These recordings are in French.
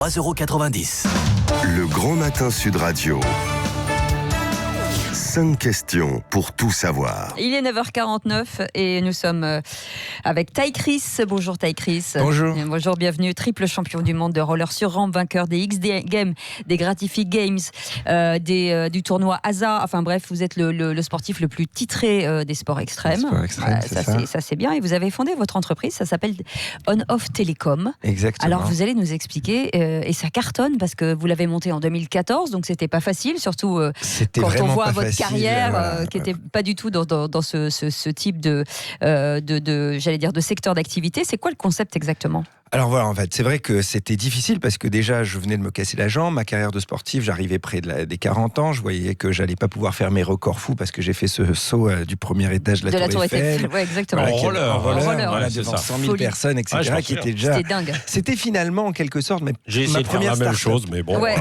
3,90 €. Le Grand Matin Sud Radio. 5 questions pour tout savoir. Il est 9h49 et nous sommes avec Ty Chris. Bonjour Ty Chris. Bonjour. Bonjour, bienvenue. Triple champion du monde de roller sur rampe, vainqueur des XD Games, des Gratific Games, du tournoi ASA. Enfin bref, vous êtes le sportif le plus titré des sports extrêmes. Sport extrême, Ça c'est bien. Et vous avez fondé votre entreprise, ça s'appelle On-Off Télécom. Exactement. Alors vous allez nous expliquer, et ça cartonne parce que vous l'avez monté en 2014, donc c'était pas facile, surtout quand on voit votre carrière qui n'était pas du tout dans ce type de secteur d'activité. C'est quoi le concept exactement ? Alors voilà, en fait, c'est vrai que c'était difficile parce que déjà, je venais de me casser la jambe. Ma carrière de sportif, j'arrivais près des 40 ans. Je voyais que j'allais pas pouvoir faire mes records fous parce que j'ai fait ce saut du premier étage de la Tour Eiffel. Ouais, exactement. Voilà, en roller, c'est devant ça. 100 000 personnes, etc. qui était déjà... C'était dingue. C'était finalement, en quelque sorte, j'ai essayé de faire la même chose, mais bon. Ouais.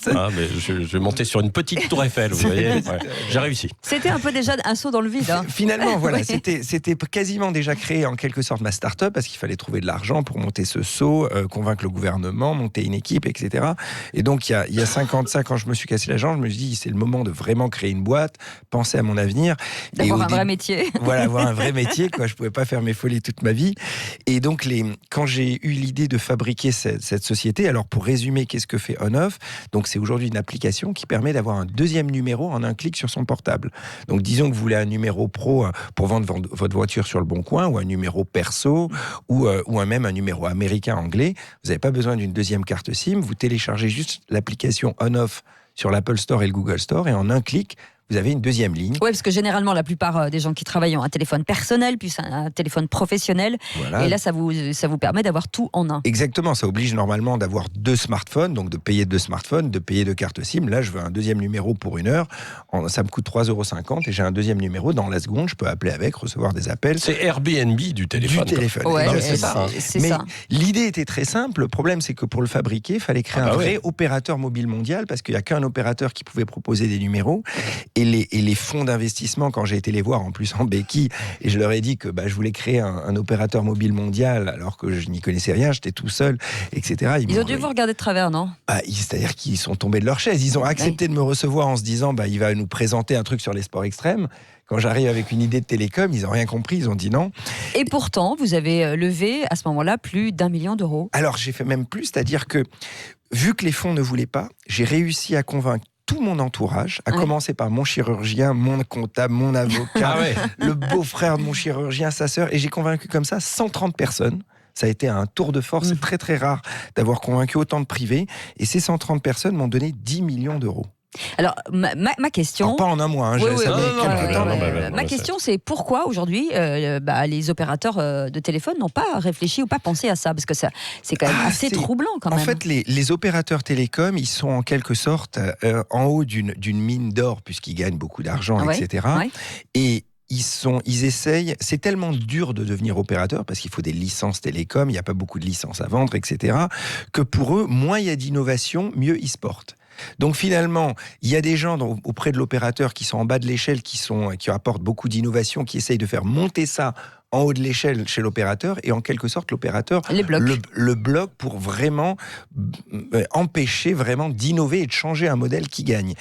Mais je vais monter sur une petite Tour Eiffel, vous voyez. Ouais. J'ai réussi. C'était un peu déjà un saut dans le vide. Finalement, voilà, c'était quasiment déjà créé en quelque sorte ma start-up parce qu'il fallait trouver de l'argent pour monter ce saut, convaincre le gouvernement, monter une équipe, etc. Et donc, il y a 55 ans, je me suis cassé la jambe, je me suis dit, c'est le moment de vraiment créer une boîte, penser à mon avenir. D'avoir un vrai métier. Voilà, avoir un vrai métier, quoi. Je pouvais pas faire mes folies toute ma vie. Et donc, quand j'ai eu l'idée de fabriquer cette société, alors pour résumer, qu'est-ce que fait On-Off ? Donc, c'est aujourd'hui une application qui permet d'avoir un deuxième numéro en un clic sur son portable. Donc, disons que vous voulez un numéro pro pour vendre votre voiture sur le bon coin, ou un numéro perso, ou même un numéro américain, anglais. Vous n'avez pas besoin d'une deuxième carte SIM. Vous téléchargez juste l'application On-Off sur l'Apple Store et le Google Store, et en un clic, vous avez une deuxième ligne. Oui, parce que généralement, la plupart des gens qui travaillent ont un téléphone personnel, puis un téléphone professionnel. Voilà. Et là, ça vous permet d'avoir tout en un. Exactement, ça oblige normalement d'avoir 2 smartphones, donc de payer 2 smartphones, de payer 2 cartes SIM. Là, je veux un deuxième numéro pour 1 heure. Ça me coûte 3,50 € et j'ai un deuxième numéro. Dans la seconde, je peux appeler avec, recevoir des appels. C'est Airbnb du téléphone. Ouais, c'est ça. Mais l'idée était très simple. Le problème, c'est que pour le fabriquer, il fallait créer un vrai opérateur mobile mondial parce qu'il n'y a qu'un opérateur qui pouvait proposer des numéros. Et les fonds d'investissement, quand j'ai été les voir en plus en béquille, et je leur ai dit que je voulais créer un opérateur mobile mondial alors que je n'y connaissais rien, j'étais tout seul, etc. Ils ont dû vous regarder de travers, non ? C'est-à-dire qu'ils sont tombés de leur chaise. Ils ont accepté de me recevoir en se disant il va nous présenter un truc sur les sports extrêmes. Quand j'arrive avec une idée de télécom, ils n'ont rien compris, ils ont dit non. Et pourtant, vous avez levé à ce moment-là plus d'1 million d'euros. Alors j'ai fait même plus, c'est-à-dire que vu que les fonds ne voulaient pas, j'ai réussi à convaincre tout mon entourage, à commencer par mon chirurgien, mon comptable, mon avocat, le beau-frère de mon chirurgien, sa sœur, et j'ai convaincu comme ça 130 personnes. Ça a été un tour de force. C'est très très rare d'avoir convaincu autant de privés, et ces 130 personnes m'ont donné 10 millions d'euros. Alors, ma question... Alors, pas en un mois, Ma question, c'est pourquoi aujourd'hui les opérateurs de téléphone n'ont pas réfléchi ou pas pensé à ça ? Parce que c'est quand même assez troublant quand même. En fait, les opérateurs télécoms, ils sont en quelque sorte en haut d'une mine d'or, puisqu'ils gagnent beaucoup d'argent, etc. Et ils essayent, c'est tellement dur de devenir opérateur parce qu'il faut des licences télécom, il n'y a pas beaucoup de licences à vendre, etc. que pour eux, moins il y a d'innovation, mieux ils se portent. Donc finalement, il y a des gens auprès de l'opérateur qui sont en bas de l'échelle, qui apportent beaucoup d'innovation, qui essayent de faire monter ça en haut de l'échelle chez l'opérateur, et en quelque sorte l'opérateur le bloque pour vraiment empêcher vraiment d'innover et de changer un modèle qui gagne.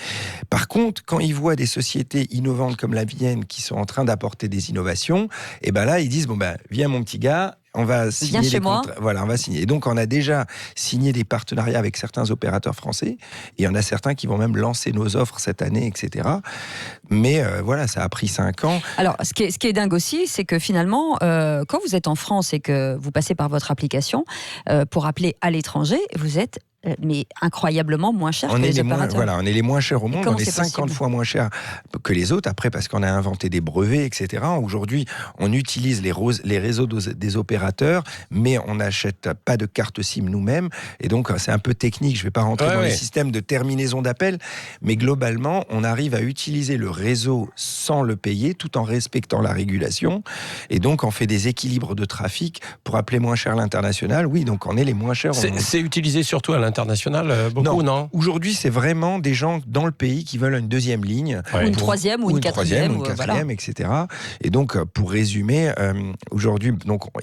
Par contre, quand ils voient des sociétés innovantes comme la Vienne qui sont en train d'apporter des innovations, et là ils disent viens mon petit gars, on va signer des contrats. Voilà, on va signer. Et donc, on a déjà signé des partenariats avec certains opérateurs français. Et il y en a certains qui vont même lancer nos offres cette année, etc. Mais ça a pris 5 ans. Alors, ce qui est dingue aussi, c'est que finalement, quand vous êtes en France et que vous passez par votre application, pour appeler à l'étranger, vous êtes mais incroyablement moins cher que les opérateurs. On est les moins chers au monde, on est 50 fois moins chers que les autres, après parce qu'on a inventé des brevets, etc. Aujourd'hui, on utilise les réseaux des opérateurs, mais on n'achète pas de carte SIM nous-mêmes, et donc c'est un peu technique, je ne vais pas rentrer dans les systèmes de terminaison d'appel, mais globalement, on arrive à utiliser le réseau sans le payer, tout en respectant la régulation, et donc on fait des équilibres de trafic pour appeler moins cher l'international. Oui, donc on est les moins chers au monde. C'est utilisé surtout à l'international. l'international, beaucoup, non? Aujourd'hui, c'est vraiment des gens dans le pays qui veulent une deuxième ligne. Ou une troisième, ou une quatrième. Etc. Et donc, pour résumer, aujourd'hui,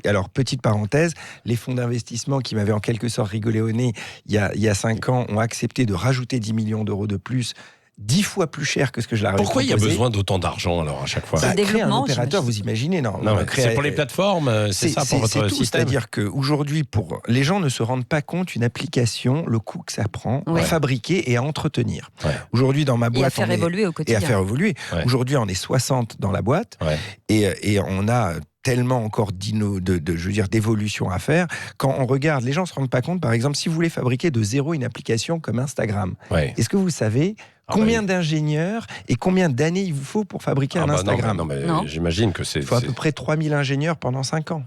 alors, petite parenthèse, les fonds d'investissement qui m'avaient en quelque sorte rigolé au nez il y a 5 ans ont accepté de rajouter 10 millions d'euros de plus, 10 fois plus cher que ce que je leur avais Pourquoi proposé. Il y a besoin d'autant d'argent alors à chaque fois? Créer un opérateur, vous imaginez, non, c'est pour les plateformes, c'est ça pour votre tout, système. C'est-à-dire qu'aujourd'hui, les gens ne se rendent pas compte une application, le coût que ça prend à fabriquer et à entretenir. Ouais. Aujourd'hui, dans ma boîte, et à faire évoluer au quotidien. Et à faire évoluer. Ouais. Aujourd'hui, on est 60 dans la boîte et on a tellement encore d'évolution à faire. Quand on regarde, les gens ne se rendent pas compte, par exemple, si vous voulez fabriquer de zéro une application comme Instagram, est-ce que vous savez combien d'ingénieurs et combien d'années il vous faut pour fabriquer un Instagram? Non. J'imagine que il faut à peu près 3000 ingénieurs pendant 5 ans.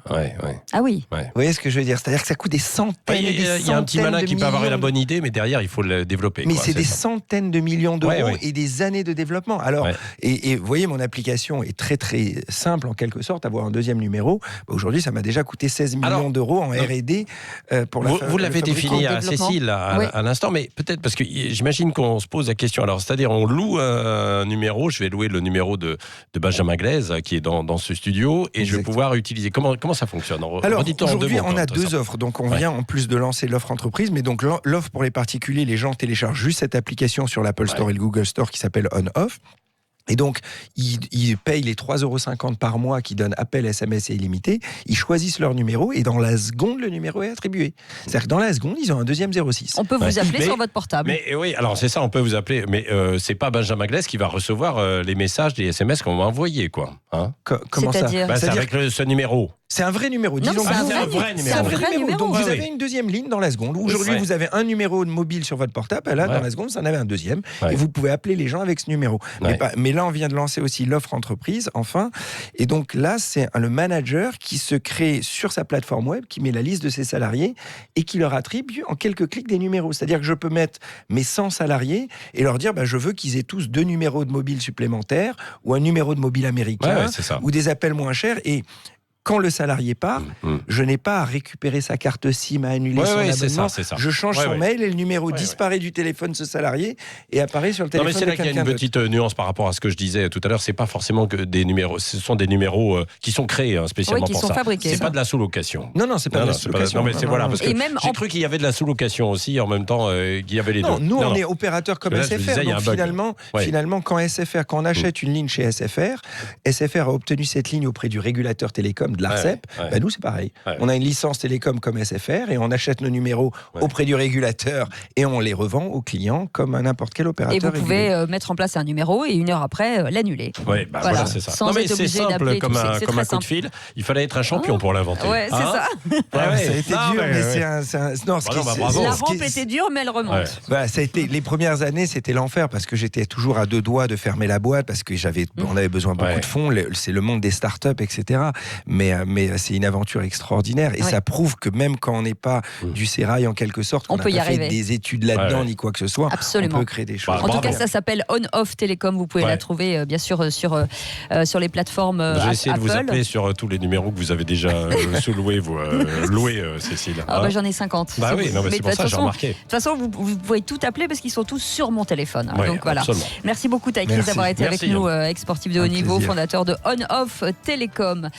Ah oui. Vous voyez ce que je veux dire? C'est-à-dire que ça coûte des centaines et des centaines de millions. Il y a un petit malin qui peut avoir la bonne idée, mais derrière, il faut le développer. Mais c'est des centaines de millions d'euros et des années de développement. Alors, et vous voyez, mon application est très très simple en quelque sorte, avoir un deuxième numéro. Aujourd'hui, ça m'a déjà coûté 16 millions d'euros en R&D pour Vous l'avez défini à Cécile à l'instant, mais peut-être parce que j'imagine qu'on se pose la question. Alors, c'est-à-dire, on loue un numéro, je vais louer le numéro de Benjamin Glaise qui est dans ce studio et je vais pouvoir utiliser. Comment ça fonctionne? Alors, aujourd'hui, on a 2 offres. Donc, on vient en plus de lancer l'offre entreprise, mais donc l'offre pour les particuliers, les gens téléchargent juste cette application sur l'Apple Store et le Google Store qui s'appelle On-Off. Et donc, ils payent les 3,50 € par mois qui donnent appel, SMS et illimité. Ils choisissent leur numéro et dans la seconde, le numéro est attribué. C'est-à-dire que dans la seconde, ils ont un deuxième 06. On peut vous appeler sur votre portable. Mais oui, alors c'est ça, on peut vous appeler. Mais c'est pas Benjamin Glaise qui va recevoir les messages, les SMS qu'on va envoyer, quoi. Hein? Comment ça? C'est avec ce numéro. C'est un vrai numéro. Non, disons, c'est un vrai numéro. Donc vous avez une deuxième ligne dans la seconde. Aujourd'hui, vous avez un numéro de mobile sur votre portable. Là, dans la seconde, vous en avez un deuxième. Et vous pouvez appeler les gens avec ce numéro. Mais là, on vient de lancer aussi l'offre entreprise, enfin. Et donc là, c'est le manager qui se crée sur sa plateforme web, qui met la liste de ses salariés et qui leur attribue en quelques clics des numéros. C'est-à-dire que je peux mettre mes 100 salariés et leur dire, je veux qu'ils aient tous 2 numéros de mobile supplémentaires ou un numéro de mobile américain ou des appels moins chers. Et quand le salarié part, je n'ai pas à récupérer sa carte SIM, à annuler son abonnement. C'est ça. Je change son mail et le numéro disparaît du téléphone de ce salarié et apparaît sur le téléphone de quelqu'un d'autre. Non, mais c'est là qu'il y a une petite nuance par rapport à ce que je disais tout à l'heure. C'est pas forcément que des numéros. Ce sont des numéros qui sont créés spécialement pour ça. Fabriqués. C'est pas de la sous-location. Non, c'est pas de la sous-location. Non, mais c'est voilà. Parce que j'ai cru qu'il y avait de la sous-location aussi en même temps qu'il y avait les deux. Nous, on est opérateur comme SFR. Donc finalement, quand on achète une ligne chez SFR a obtenu cette ligne auprès du régulateur télécom de l'ARCEP. Nous, c'est pareil. On a une licence télécom comme SFR et on achète nos numéros auprès du régulateur et on les revend aux clients comme n'importe quel opérateur. Et vous pouvez mettre en place un numéro et 1 heure après l'annuler. Oui, voilà, c'est ça. Sans être c'est obligé simple d'appeler comme un coup de fil. Il fallait être un champion pour l'inventer. Ouais, c'est ça. Ça a été dur, mais la rampe était dure, mais elle remonte. Ça a été les premières années, c'était l'enfer parce que j'étais toujours à 2 doigts de fermer la boîte parce que on avait besoin de beaucoup de fonds. C'est le monde des startups, etc. Mais c'est une aventure extraordinaire et ça prouve que même quand on n'est pas du sérail en quelque sorte, on n'a pas fait des études là-dedans ni quoi que ce soit, absolument. on peut créer des choses. En tout cas, ça s'appelle On-Off Télécom. Vous pouvez la trouver bien sûr sur les plateformes Apple. J'ai essayé de vous appeler sur tous les numéros que vous avez déjà sous-loués, Cécile. J'en ai 50. Oui, c'est pour ça que j'ai remarqué. De toute façon, vous pouvez tout appeler parce qu'ils sont tous sur mon téléphone. Donc voilà. Absolument. Merci beaucoup, Taïkris, d'avoir été avec nous, ex-sportif de haut niveau, fondateur de On-Off Télécom.